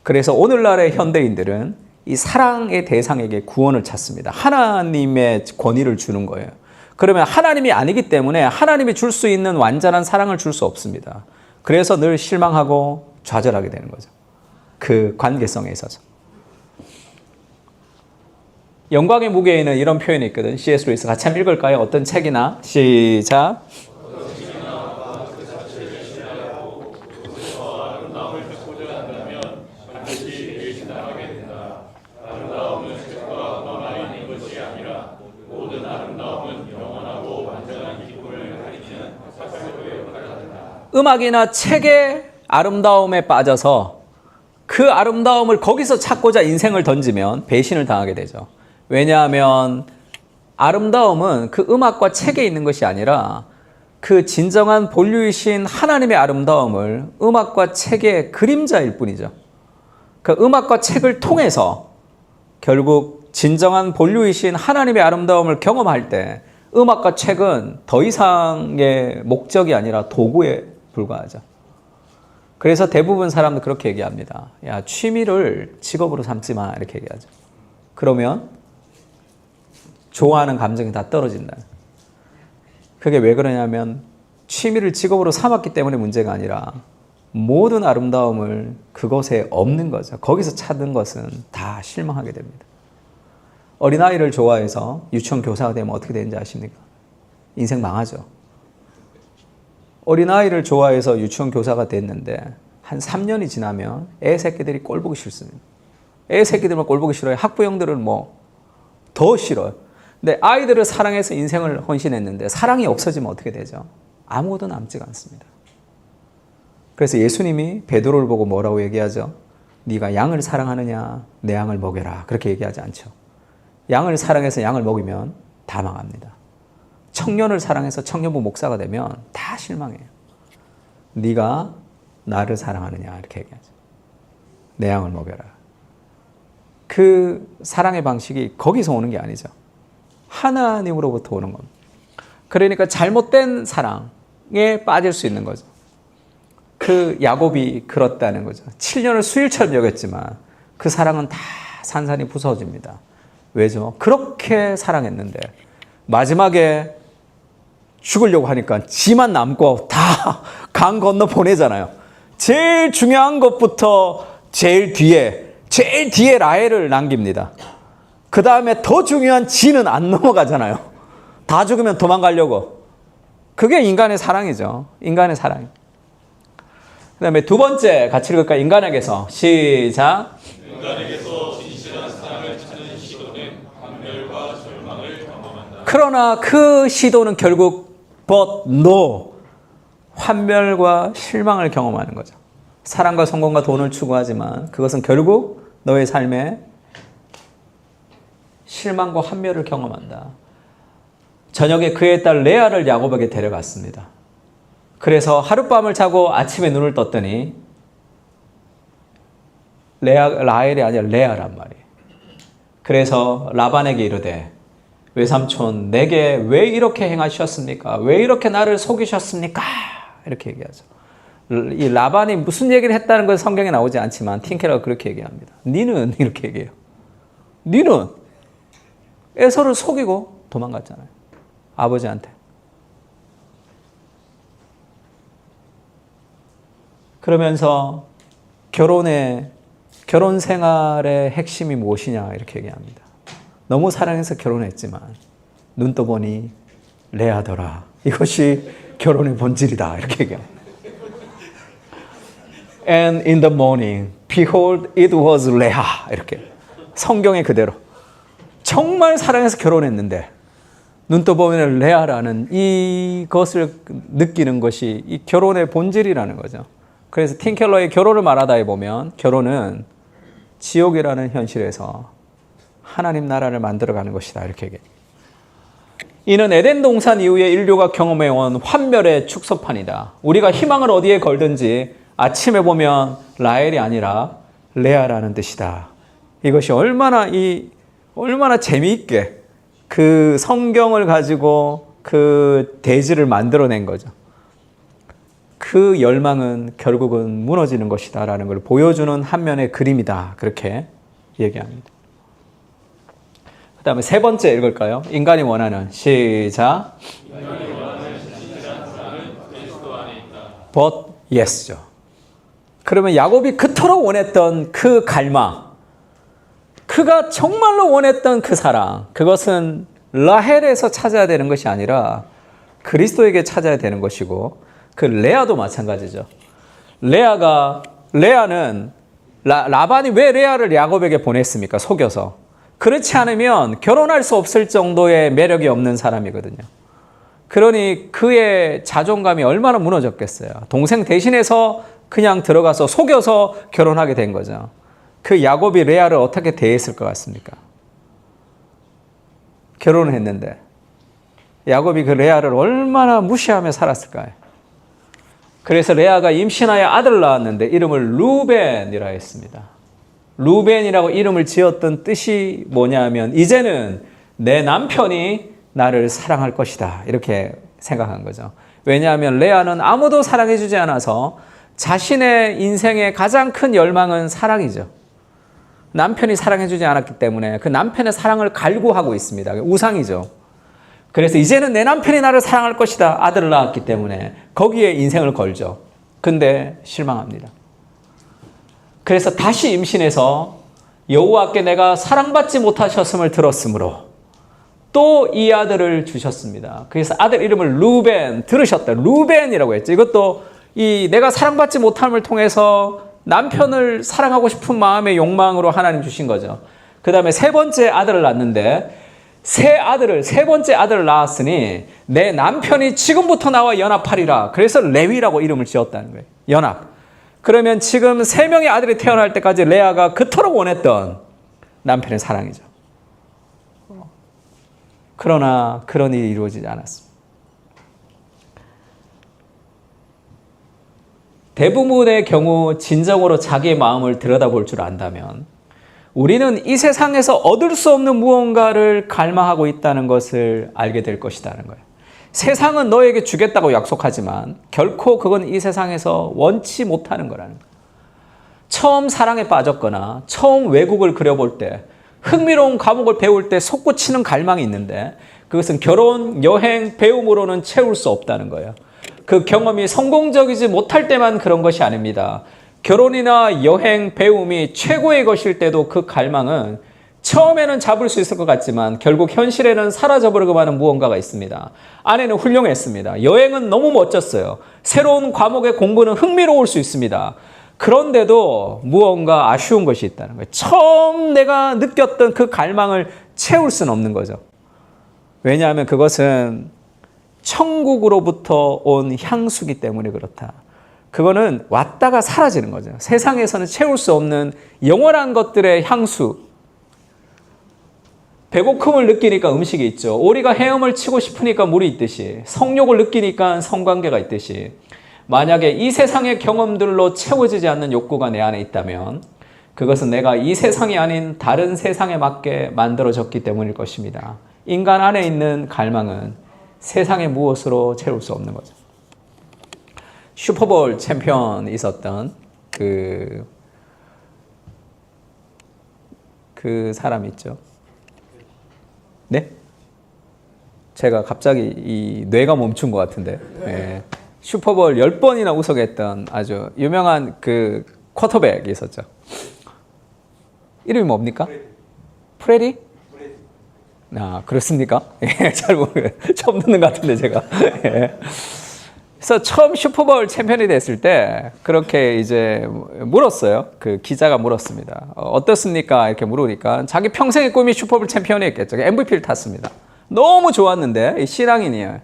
그래서 오늘날의 현대인들은 이 사랑의 대상에게 구원을 찾습니다. 하나님의 권위를 주는 거예요. 그러면 하나님이 아니기 때문에 하나님이 줄 수 있는 완전한 사랑을 줄 수 없습니다. 그래서 늘 실망하고 좌절하게 되는 거죠. 그 관계성에 있어서. 영광의 무게에는 이런 표현이 있거든. C.S. 루이스 같이 한번 읽을까요? 어떤 책이나? 시작. 음악이나 책의 아름다움에 빠져서 그 아름다움을 거기서 찾고자 인생을 던지면 배신을 당하게 되죠. 왜냐하면 아름다움은 그 음악과 책에 있는 것이 아니라 그 진정한 본류이신 하나님의 아름다움을 음악과 책의 그림자일 뿐이죠. 그 음악과 책을 통해서 결국 진정한 본류이신 하나님의 아름다움을 경험할 때 음악과 책은 더 이상의 목적이 아니라 도구에 불과하죠. 그래서 대부분 사람들 그렇게 얘기합니다. 야, 취미를 직업으로 삼지 마. 이렇게 얘기하죠. 그러면 좋아하는 감정이 다 떨어진다. 그게 왜 그러냐면 취미를 직업으로 삼았기 때문에 문제가 아니라 모든 아름다움을 그것에 없는 거죠. 거기서 찾는 것은 다 실망하게 됩니다. 어린아이를 좋아해서 유치원 교사가 되면 어떻게 되는지 아십니까? 인생 망하죠. 어린아이를 좋아해서 유치원 교사가 됐는데 한 3년이 지나면 애 새끼들이 꼴 보기 싫습니다. 애 새끼들만 꼴 보기 싫어요. 학부형들은 뭐 더 싫어요. 근데 아이들을 사랑해서 인생을 헌신했는데 사랑이 없어지면 어떻게 되죠? 아무것도 남지가 않습니다. 그래서 예수님이 베드로를 보고 뭐라고 얘기하죠? 네가 양을 사랑하느냐? 내 양을 먹여라. 그렇게 얘기하지 않죠. 양을 사랑해서 양을 먹이면 다 망합니다. 청년을 사랑해서 청년부 목사가 되면 다 실망해요. 네가 나를 사랑하느냐 이렇게 얘기하죠. 내 양을 먹여라. 그 사랑의 방식이 거기서 오는 게 아니죠. 하나님으로부터 오는 겁니다. 그러니까 잘못된 사랑에 빠질 수 있는 거죠. 그 야곱이 그렇다는 거죠. 7년을 수일처럼 여겼지만 그 사랑은 다 산산이 부서집니다. 왜죠? 그렇게 사랑했는데 마지막에 죽으려고 하니까 지만 남고 다 강 건너 보내잖아요. 제일 중요한 것부터 제일 뒤에 라헬을 남깁니다. 그 다음에 더 중요한 지는 안 넘어가잖아요. 다 죽으면 도망가려고. 그게 인간의 사랑이죠. 인간의 사랑. 그 다음에 두 번째 같이 읽을까요? 인간에게서. 시작. 인간에게서 진실한 사랑을 찾는 시도는 환멸과 절망을 경험한다. 그러나 그 시도는 결국 but no. 환멸과 실망을 경험하는 거죠. 사랑과 성공과 돈을 추구하지만 그것은 결국 너의 삶에 실망과 환멸을 경험한다. 저녁에 그의 딸 레아를 야곱에게 데려갔습니다. 그래서 하룻밤을 자고 아침에 눈을 떴더니 라헬이 아니라 레아란 말이에요. 그래서 라반에게 이르되 외삼촌 내게 왜 이렇게 행하셨습니까? 왜 이렇게 나를 속이셨습니까? 이렇게 얘기하죠. 이 라반이 무슨 얘기를 했다는 건 성경에 나오지 않지만 틴켈러가 그렇게 얘기합니다. 니는 이렇게 얘기해요. 니는 에서를 속이고 도망갔잖아요. 아버지한테. 그러면서 결혼 생활의 핵심이 무엇이냐 이렇게 얘기합니다. 너무 사랑해서 결혼했지만 눈 떠보니 레아더라. 이것이 결혼의 본질이다. 이렇게 얘기합니다. And in the morning, behold, it was Leah. 이렇게. 성경의 그대로. 정말 사랑해서 결혼했는데 눈 떠보면 레아라는 이것을 느끼는 것이 이 결혼의 본질이라는 거죠. 그래서 틴켈러의 결혼을 말하다 보면 결혼은 지옥이라는 현실에서 하나님 나라를 만들어가는 것이다. 이렇게 얘기해요. 이는 에덴 동산 이후에 인류가 경험해온 환멸의 축소판이다. 우리가 희망을 어디에 걸든지 아침에 보면 라헬이 아니라 레아라는 뜻이다. 이것이 얼마나 재미있게 그 성경을 가지고 그 대지를 만들어낸 거죠. 그 열망은 결국은 무너지는 것이다 라는 걸 보여주는 한 면의 그림이다. 그렇게 얘기합니다. 그 다음에 세 번째 읽을까요? 인간이 원하는. 시작. But yes죠. 그러면 야곱이 그토록 원했던 그 갈망, 그가 정말로 원했던 그 사랑, 그것은 라헬에서 찾아야 되는 것이 아니라 그리스도에게 찾아야 되는 것이고, 그 레아도 마찬가지죠. 레아는 라반이 왜 레아를 야곱에게 보냈습니까? 속여서. 그렇지 않으면 결혼할 수 없을 정도의 매력이 없는 사람이거든요. 그러니 그의 자존감이 얼마나 무너졌겠어요. 동생 대신해서 그냥 들어가서 속여서 결혼하게 된 거죠. 그 야곱이 레아를 어떻게 대했을 것 같습니까? 결혼을 했는데 야곱이 그 레아를 얼마나 무시하며 살았을까요? 그래서 레아가 임신하여 아들을 낳았는데 이름을 루벤이라 했습니다. 루벤이라고 이름을 지었던 뜻이 뭐냐면 이제는 내 남편이 나를 사랑할 것이다. 이렇게 생각한 거죠. 왜냐하면 레아는 아무도 사랑해 주지 않아서 자신의 인생의 가장 큰 열망은 사랑이죠. 남편이 사랑해 주지 않았기 때문에 그 남편의 사랑을 갈구하고 있습니다. 우상이죠. 그래서 이제는 내 남편이 나를 사랑할 것이다. 아들을 낳았기 때문에 거기에 인생을 걸죠. 근데 실망합니다. 그래서 다시 임신해서 여호와께 내가 사랑받지 못하셨음을 들었으므로 또 이 아들을 주셨습니다. 그래서 아들 이름을 루벤, 들으셨다. 루벤이라고 했죠. 이것도 내가 사랑받지 못함을 통해서 남편을 사랑하고 싶은 마음의 욕망으로 하나님 주신 거죠. 그 다음에 세 번째 아들을 낳았는데 세 번째 아들을 낳았으니 내 남편이 지금부터 나와 연합하리라. 그래서 레위라고 이름을 지었다는 거예요. 연합. 그러면 지금 세 명의 아들이 태어날 때까지 레아가 그토록 원했던 남편의 사랑이죠. 그러나 그런 일이 이루어지지 않았습니다. 대부분의 경우 진정으로 자기의 마음을 들여다볼 줄 안다면 우리는 이 세상에서 얻을 수 없는 무언가를 갈망하고 있다는 것을 알게 될 것이라는 거예요. 세상은 너에게 주겠다고 약속하지만 결코 그건 이 세상에서 원치 못하는 거라는 거예요. 처음 사랑에 빠졌거나 처음 외국을 그려볼 때 흥미로운 과목을 배울 때 솟구치는 갈망이 있는데 그것은 결혼, 여행, 배움으로는 채울 수 없다는 거예요. 그 경험이 성공적이지 못할 때만 그런 것이 아닙니다. 결혼이나 여행, 배움이 최고의 것일 때도 그 갈망은 처음에는 잡을 수 있을 것 같지만 결국 현실에는 사라져버리고 마는 무언가가 있습니다. 아내는 훌륭했습니다. 여행은 너무 멋졌어요. 새로운 과목의 공부는 흥미로울 수 있습니다. 그런데도 무언가 아쉬운 것이 있다는 거예요. 처음 내가 느꼈던 그 갈망을 채울 수는 없는 거죠. 왜냐하면 그것은 천국으로부터 온 향수기 때문에 그렇다. 그거는 왔다가 사라지는 거죠. 세상에서는 채울 수 없는 영원한 것들의 향수. 배고픔을 느끼니까 음식이 있죠. 오리가 헤엄을 치고 싶으니까 물이 있듯이, 성욕을 느끼니까 성관계가 있듯이, 만약에 이 세상의 경험들로 채워지지 않는 욕구가 내 안에 있다면 그것은 내가 이 세상이 아닌 다른 세상에 맞게 만들어졌기 때문일 것입니다. 인간 안에 있는 갈망은 세상의 무엇으로 채울 수 없는 거죠. 슈퍼볼 챔피언이 있었던 그 사람 있죠. 네? 제가 갑자기 이 뇌가 멈춘 것 같은데. 네. 슈퍼볼 10번이나 우승했던 아주 유명한 그 쿼터백이 있었죠. 이름이 뭡니까? 프레디? 아, 그렇습니까? 예, 잘 모르겠어요. 처음 듣는 것 같은데, 제가. 예. 그래서 처음 슈퍼볼 챔피언이 됐을 때, 그렇게 이제 물었어요. 그 기자가 물었습니다. 어떻습니까? 이렇게 물으니까, 자기 평생의 꿈이 슈퍼볼 챔피언이었겠죠. MVP를 탔습니다. 너무 좋았는데, 신앙인이에요.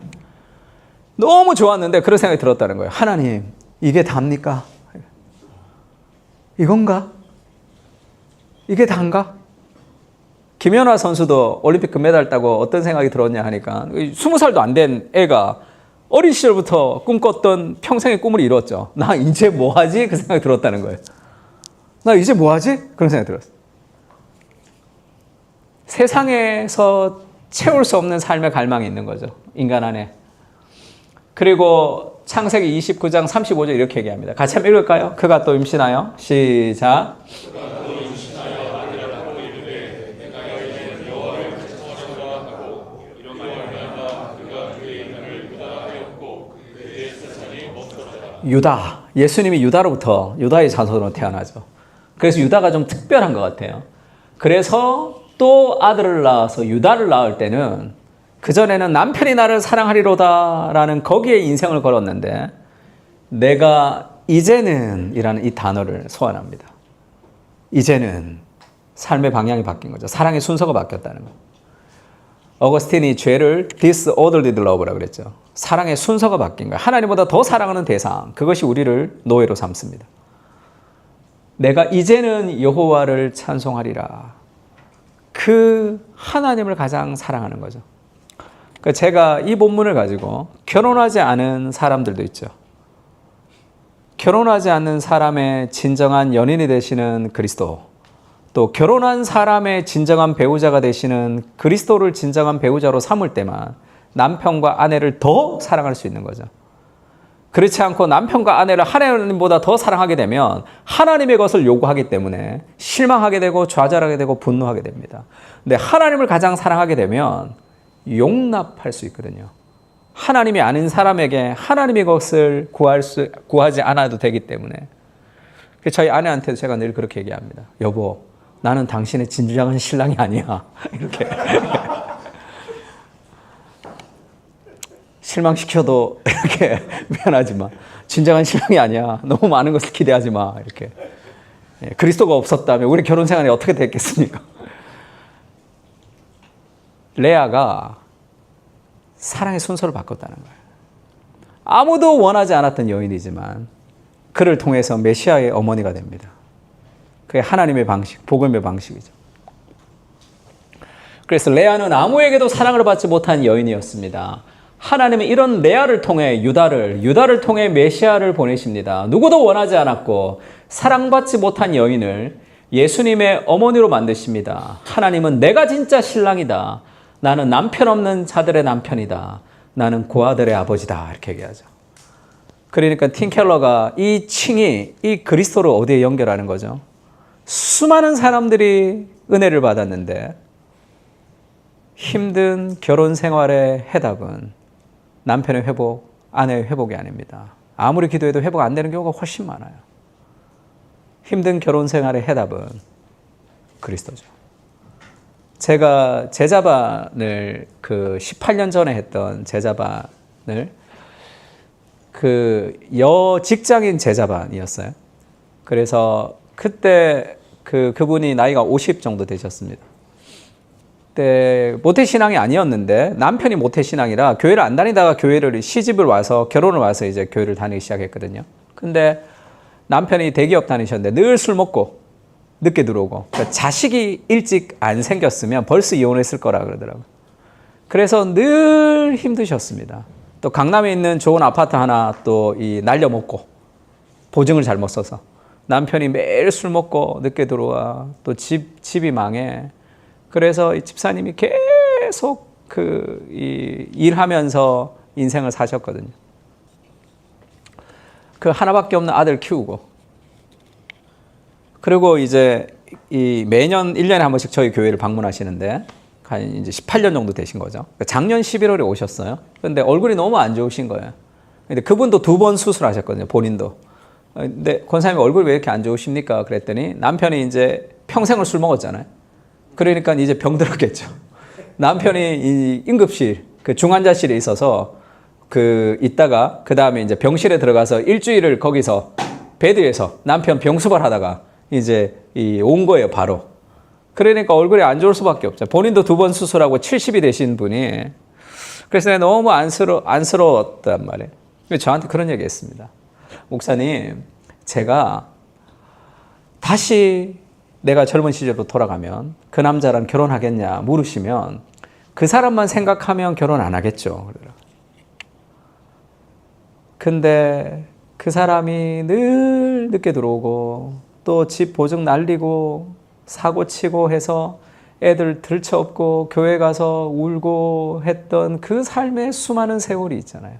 너무 좋았는데, 그런 생각이 들었다는 거예요. 하나님, 이게 답니까? 이건가? 이게 단가? 김연아 선수도 올림픽 금메달 따고 어떤 생각이 들었냐 하니까 20살도 안 된 애가 어린 시절부터 꿈꿨던 평생의 꿈을 이뤘죠. 나 이제 뭐 하지? 그 생각이 들었다는 거예요. 나 이제 뭐 하지? 그런 생각이 들었어요. 세상에서 채울 수 없는 삶의 갈망이 있는 거죠. 인간 안에. 그리고 창세기 29장 35절 이렇게 얘기합니다. 같이 한번 읽을까요? 그가 또 임신하여 시작. 유다, 예수님이 유다로부터 유다의 자손으로 태어나죠. 그래서 유다가 좀 특별한 것 같아요. 그래서 또 아들을 낳아서 유다를 낳을 때는 그전에는 남편이 나를 사랑하리로다 라는 거기에 인생을 걸었는데 내가 이제는 이라는 이 단어를 소환합니다. 이제는 삶의 방향이 바뀐 거죠. 사랑의 순서가 바뀌었다는 거예요. 어거스틴이 죄를 disorderly love라고 그랬죠. 사랑의 순서가 바뀐 거예요. 하나님보다 더 사랑하는 대상, 그것이 우리를 노예로 삼습니다. 내가 이제는 여호와를 찬송하리라. 그 하나님을 가장 사랑하는 거죠. 그러니까 제가 이 본문을 가지고 결혼하지 않은 사람들도 있죠. 결혼하지 않는 사람의 진정한 연인이 되시는 그리스도, 또 결혼한 사람의 진정한 배우자가 되시는 그리스도를 진정한 배우자로 삼을 때만 남편과 아내를 더 사랑할 수 있는 거죠. 그렇지 않고 남편과 아내를 하나님보다 더 사랑하게 되면 하나님의 것을 요구하기 때문에 실망하게 되고 좌절하게 되고 분노하게 됩니다. 근데 하나님을 가장 사랑하게 되면 용납할 수 있거든요. 하나님이 아닌 사람에게 하나님의 것을 구하지 않아도 되기 때문에. 저희 아내한테도 제가 늘 그렇게 얘기합니다. 여보, 나는 당신의 진정한 신랑이 아니야. 이렇게. 실망시켜도 이렇게 미안하지 마. 진정한 신랑이 아니야. 너무 많은 것을 기대하지 마. 이렇게. 그리스도가 없었다면 우리 결혼 생활이 어떻게 됐겠습니까? 레아가 사랑의 순서를 바꿨다는 거예요. 아무도 원하지 않았던 여인이지만 그를 통해서 메시아의 어머니가 됩니다. 그게 하나님의 방식, 복음의 방식이죠. 그래서 레아는 아무에게도 사랑을 받지 못한 여인이었습니다. 하나님은 이런 레아를 통해 유다를 통해 메시아를 보내십니다. 누구도 원하지 않았고 사랑받지 못한 여인을 예수님의 어머니로 만드십니다. 하나님은 내가 진짜 신랑이다. 나는 남편 없는 자들의 남편이다. 나는 고아들의 아버지다. 이렇게 얘기하죠. 그러니까 팀 켈러가 이 칭이 이 그리스도를 어디에 연결하는 거죠? 수많은 사람들이 은혜를 받았는데 힘든 결혼 생활의 해답은 남편의 회복, 아내의 회복이 아닙니다. 아무리 기도해도 회복 안 되는 경우가 훨씬 많아요. 힘든 결혼 생활의 해답은 그리스도죠. 제가 제자반을 18년 전에 했던 제자반을 직장인 제자반이었어요. 그래서 그때 그분이 나이가 50 정도 되셨습니다. 그때 모태신앙이 아니었는데 남편이 모태신앙이라 교회를 안 다니다가 교회를 시집을 와서 결혼을 와서 이제 교회를 다니기 시작했거든요. 근데 남편이 대기업 다니셨는데 늘 술 먹고 늦게 들어오고 그러니까 자식이 일찍 안 생겼으면 벌써 이혼했을 거라 그러더라고요. 그래서 늘 힘드셨습니다. 또 강남에 있는 좋은 아파트 하나 또 날려먹고 보증을 잘못 써서 남편이 매일 술 먹고 늦게 들어와 또 집이 망해. 그래서 이 집사님이 계속 일하면서 인생을 사셨거든요. 그 하나밖에 없는 아들 키우고. 그리고 이제 매년 1년에 한 번씩 저희 교회를 방문하시는데 한 이제 18년 정도 되신 거죠. 작년 11월에 오셨어요. 근데 얼굴이 너무 안 좋으신 거예요. 근데 그분도 2번 수술하셨거든요. 본인도. 근데 권사님이 얼굴이 왜 이렇게 안 좋으십니까? 그랬더니 남편이 이제 평생을 술 먹었잖아요. 그러니까 이제 병들었겠죠. 남편이 이 응급실, 중환자실에 있어서 있다가 그 다음에 이제 병실에 들어가서 일주일을 거기서 베드에서 남편 병수발 하다가 이제 온 거예요, 바로. 그러니까 얼굴이 안 좋을 수밖에 없죠. 본인도 2번 수술하고 70이 되신 분이. 그래서 내가 너무 안쓰러웠단 말이에요. 저한테 그런 얘기 했습니다. 목사님, 제가 다시 내가 젊은 시절로 돌아가면 그 남자랑 결혼하겠냐 물으시면 그 사람만 생각하면 결혼 안 하겠죠. 근데 그 사람이 늘 늦게 들어오고 또 집 보증 날리고 사고 치고 해서 애들 들쳐업고 교회 가서 울고 했던 그 삶의 수많은 세월이 있잖아요.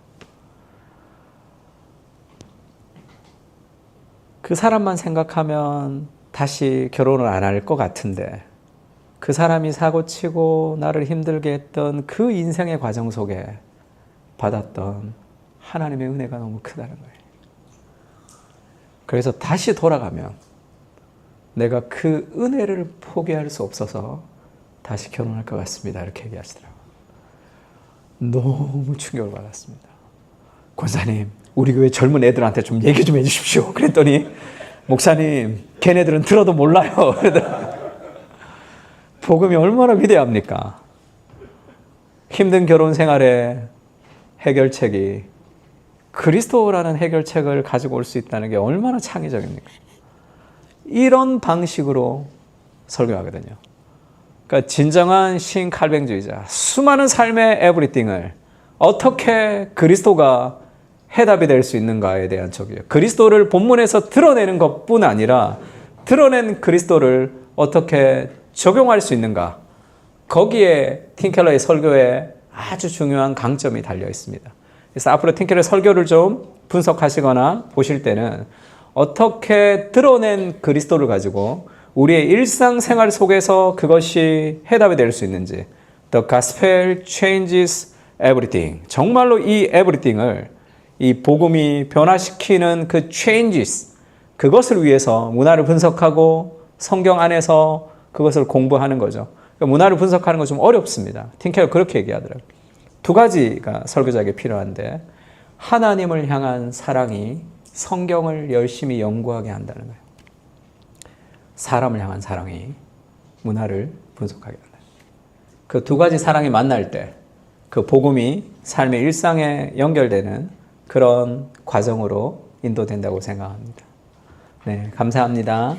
그 사람만 생각하면 다시 결혼을 안 할 것 같은데 그 사람이 사고 치고 나를 힘들게 했던 그 인생의 과정 속에 받았던 하나님의 은혜가 너무 크다는 거예요. 그래서 다시 돌아가면 내가 그 은혜를 포기할 수 없어서 다시 결혼할 것 같습니다. 이렇게 얘기하시더라고요. 너무 충격을 받았습니다. 권사님, 우리 교회 젊은 애들한테 좀 얘기 좀 해주십시오. 그랬더니 목사님, 걔네들은 들어도 몰라요. 복음이 얼마나 위대합니까? 힘든 결혼 생활의 해결책이 그리스도라는 해결책을 가지고 올 수 있다는 게 얼마나 창의적입니까? 이런 방식으로 설교하거든요. 그러니까 진정한 신칼뱅주의자, 수많은 삶의 에브리띵을 어떻게 그리스도가 해답이 될 수 있는가에 대한 적이에요. 그리스도를 본문에서 드러내는 것뿐 아니라 드러낸 그리스도를 어떻게 적용할 수 있는가, 거기에 팀켈러의 설교에 아주 중요한 강점이 달려 있습니다. 그래서 앞으로 팀켈러의 설교를 좀 분석하시거나 보실 때는 어떻게 드러낸 그리스도를 가지고 우리의 일상생활 속에서 그것이 해답이 될 수 있는지, The Gospel changes everything. 정말로 이 everything을, 이 복음이 변화시키는 그 changes, 그것을 위해서 문화를 분석하고 성경 안에서 그것을 공부하는 거죠. 문화를 분석하는 건 좀 어렵습니다. 팀켈러 그렇게 얘기하더라고요. 두 가지가 설교자에게 필요한데, 하나님을 향한 사랑이 성경을 열심히 연구하게 한다는 거예요. 사람을 향한 사랑이 문화를 분석하게 한다. 그 두 가지 사랑이 만날 때 그 복음이 삶의 일상에 연결되는 그런 과정으로 인도된다고 생각합니다. 네, 감사합니다.